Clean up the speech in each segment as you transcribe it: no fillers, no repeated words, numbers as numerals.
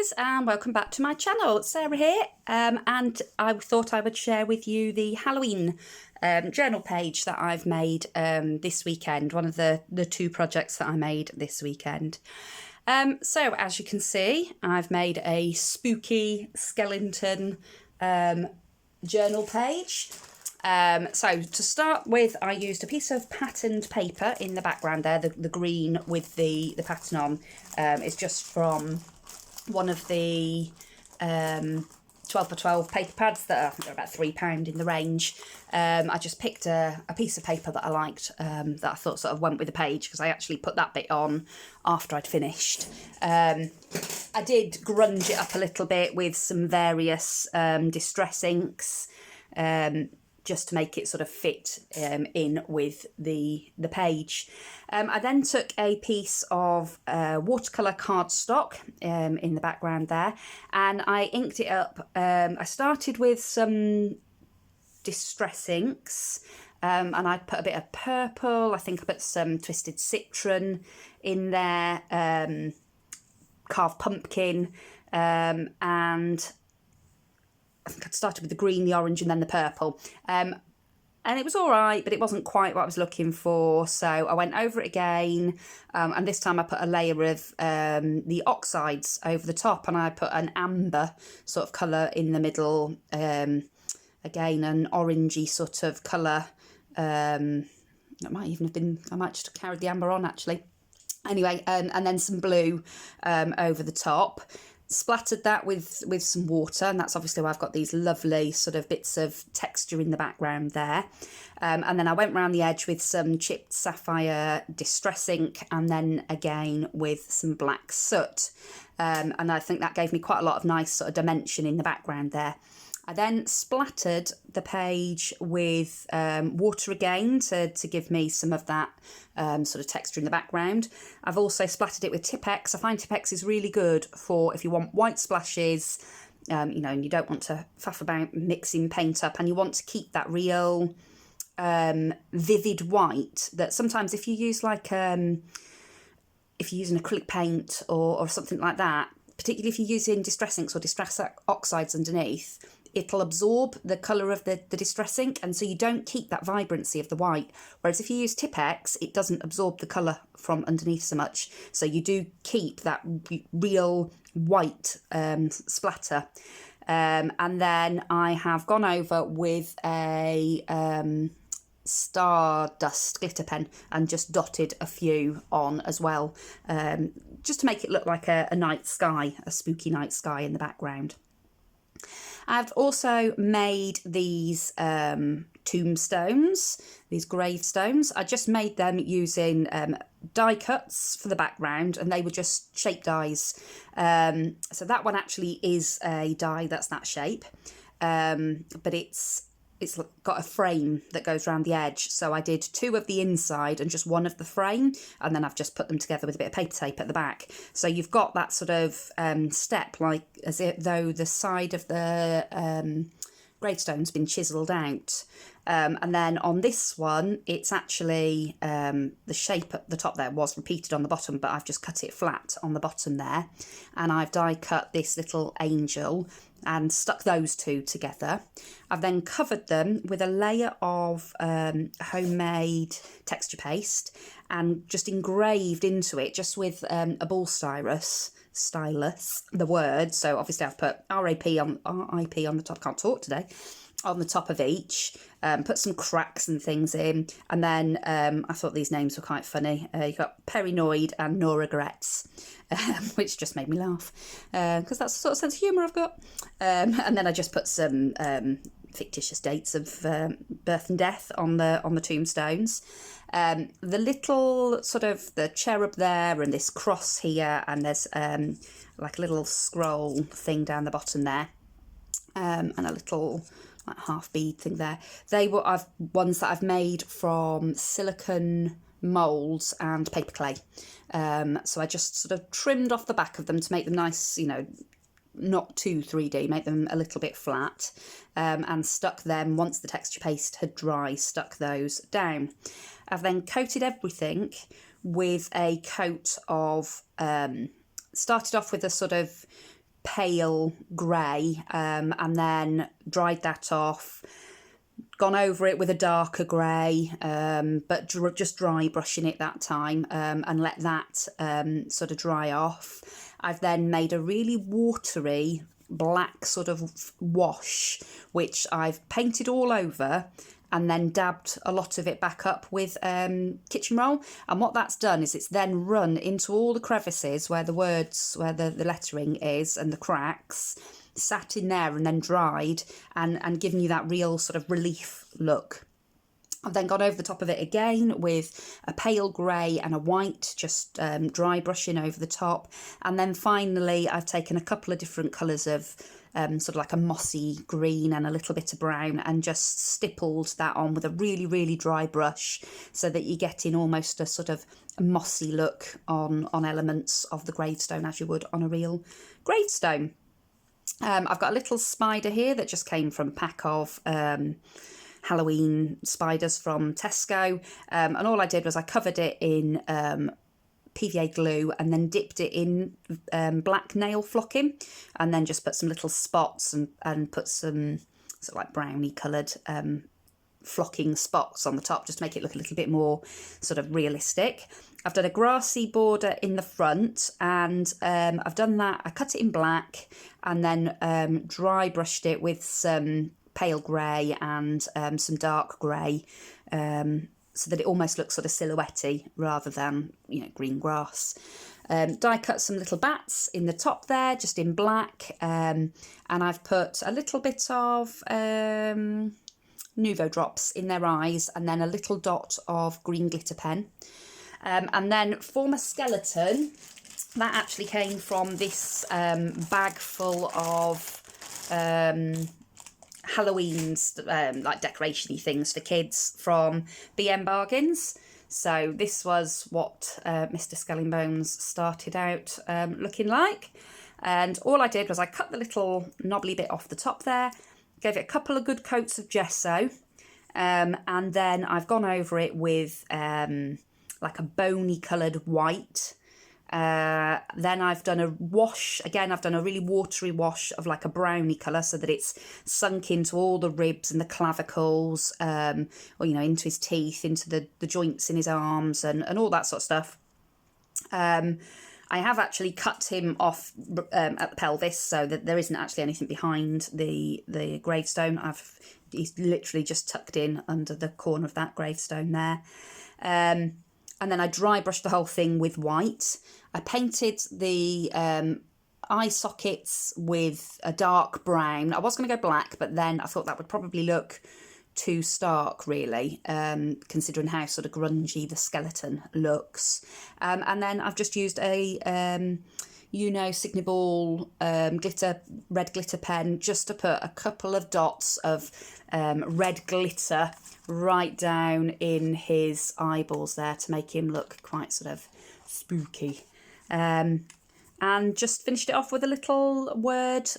guys, and welcome back to my channel. It's Sarah here, and I thought I would share with you the Halloween journal page that I've made this weekend, one of the two projects that I made this weekend. So as you can see, I've made a spooky skeleton journal page. So to start with, I used a piece of patterned paper in the background there, the green with the pattern on. It's just from one of the 12x12 paper pads that are about £3 in the range. I just picked a piece of paper that I liked, that I thought sort of went with the page, because I actually put that bit on after I'd finished. I did grunge it up a little bit with some various distress inks, just to make it sort of fit in with the page. I then took a piece of watercolour cardstock in the background there, and I inked it up. I started with some distress inks, and I put a bit of purple. I think I put some twisted citron in there, carved pumpkin, and I think I'd started with the green, the orange, and then the purple. And it was all right, but it wasn't quite what I was looking for. So I went over it again, and this time I put a layer of the oxides over the top, and I put an amber sort of colour in the middle. Again, an orangey sort of colour. It might even have been, I might just have carried the amber on actually. Anyway, and then some blue over the top. Splattered that with some water, and that's obviously why I've got these lovely sort of bits of texture in the background there. And then I went round the edge with some chipped sapphire distress ink, and then again with some black soot. And I think that gave me quite a lot of nice sort of dimension in the background there. I then splattered the page with water again to give me some of that sort of texture in the background. I've also splattered it with Tipp-Ex. I find Tipp-Ex is really good for if you want white splashes, you know, and you don't want to faff about mixing paint up, and you want to keep that real vivid white that sometimes if you use like, if you use an acrylic paint or something like that, particularly if you're using distress inks or distress oxides underneath, it'll absorb the colour of the distress ink, and so you don't keep that vibrancy of the white. Whereas if you use Tipp-Ex, it doesn't absorb the colour from underneath so much, so you do keep that real white splatter. And then I have gone over with a Stardust glitter pen and just dotted a few on as well, just to make it look like a night sky, a spooky night sky in the background. I've also made these tombstones, these gravestones. I just made them using die cuts for the background, and they were just shape dies. So that one actually is a die that's that shape, but it's got a frame that goes around the edge. So I did two of the inside and just one of the frame, and then I've just put them together with a bit of paper tape at the back. So you've got that sort of step, like as if though the side of the gravestone's been chiselled out. And then on this one, it's actually the shape at the top there was repeated on the bottom, but I've just cut it flat on the bottom there. And I've die cut this little angel and stuck those two together. I've then covered them with a layer of homemade texture paste and just engraved into it, just with a ball stylus, the word. So obviously I've put RIP on the top, can't talk today, on the top of each, put some cracks and things in, and then I thought these names were quite funny. You've got Perinoid and No Regrets, which just made me laugh, because that's the sort of sense of humour I've got. And then I just put some fictitious dates of birth and death on the tombstones. The little sort of the cherub there, and this cross here, and there's like a little scroll thing down the bottom there, and a little like half bead thing there. They were ones that I've made from silicone moulds and paper clay. So I just sort of trimmed off the back of them to make them nice, you know, not too 3D, make them a little bit flat, and stuck them, once the texture paste had dry, stuck those down. I've then coated everything with a coat of, started off with a sort of pale grey, and then dried that off, gone over it with a darker grey, but just dry brushing it that time, and let that sort of dry off. I've then made a really watery black sort of wash, which I've painted all over, and then dabbed a lot of it back up with kitchen roll. And what that's done is it's then run into all the crevices where the words, where the lettering is, and the cracks, sat in there and then dried, and given you that real sort of relief look. I've then gone over the top of it again with a pale grey and a white, just dry brushing over the top. And then finally I've taken a couple of different colours of sort of like a mossy green and a little bit of brown, and just stippled that on with a really, really dry brush, so that you get in almost a sort of mossy look on elements of the gravestone, as you would on a real gravestone. I've got a little spider here that just came from a pack of Halloween spiders from Tesco, and all I did was I covered it in PVA glue and then dipped it in black nail flocking, and then just put some little spots and put some sort of like brownie coloured flocking spots on the top, just to make it look a little bit more sort of realistic. I've done a grassy border in the front, and I've done that. I cut it in black and then dry brushed it with some pale grey and some dark grey, so that it almost looks sort of silhouette-y rather than, you know, green grass. Die cut some little bats in the top there, just in black, and I've put a little bit of Nuvo drops in their eyes, and then a little dot of green glitter pen. And then for my skeleton, that actually came from this bag full of Halloween's like decoration-y things for kids from BM Bargains. So this was what Mr. Skellingbones started out looking like. And all I did was I cut the little knobbly bit off the top there, gave it a couple of good coats of gesso, and then I've gone over it with like a bony coloured white. Then I've done a wash, again I've done a really watery wash of like a browny colour, so that it's sunk into all the ribs and the clavicles, or, you know, into his teeth, into the joints in his arms, and all that sort of stuff. I have actually cut him off at the pelvis, so that there isn't actually anything behind the gravestone. He's literally just tucked in under the corner of that gravestone there. And then I dry brushed the whole thing with white. I painted the eye sockets with a dark brown. I was going to go black, but then I thought that would probably look too stark, really, considering how sort of grungy the skeleton looks. And then I've just used a Signiball red glitter pen, just to put a couple of dots of red glitter right down in his eyeballs there, to make him look quite sort of spooky. And just finished it off with a little word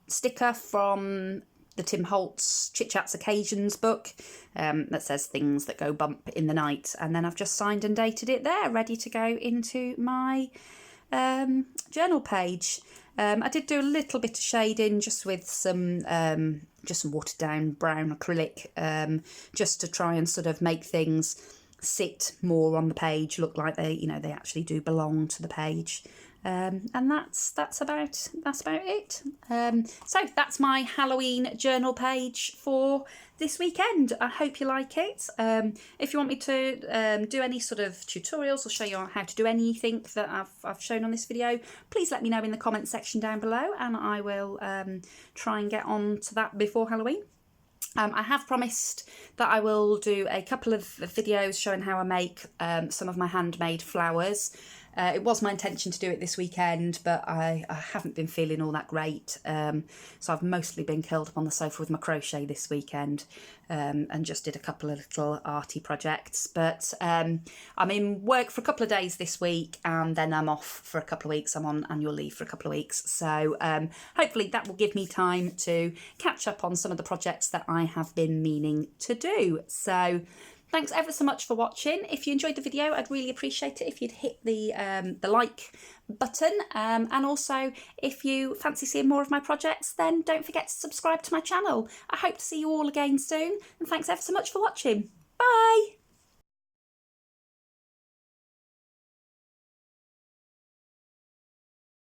sticker from the Tim Holtz Chit Chats Occasions book, that says things that go bump in the night. And then I've just signed and dated it there, ready to go into my journal page. I did do a little bit of shading just with some watered down brown acrylic, just to try and sort of make things sit more on the page, look like they actually do belong to the page. And that's about it. So that's my Halloween journal page for this weekend. I hope you like it. If you want me to do any sort of tutorials or show you how to do anything that I've shown on this video, please let me know in the comment section down below, and I will try and get on to that before Halloween. I have promised that I will do a couple of videos showing how I make some of my handmade flowers. It was my intention to do it this weekend, but I haven't been feeling all that great. So I've mostly been curled up on the sofa with my crochet this weekend, and just did a couple of little arty projects. But I'm in work for a couple of days this week, and then I'm off for a couple of weeks. I'm on annual leave for a couple of weeks. So hopefully that will give me time to catch up on some of the projects that I have been meaning to do. So Thanks ever so much for watching. If you enjoyed the video, I'd really appreciate it if you'd hit the like button. And also, if you fancy seeing more of my projects, then don't forget to subscribe to my channel. I hope to see you all again soon. And thanks ever so much for watching. Bye!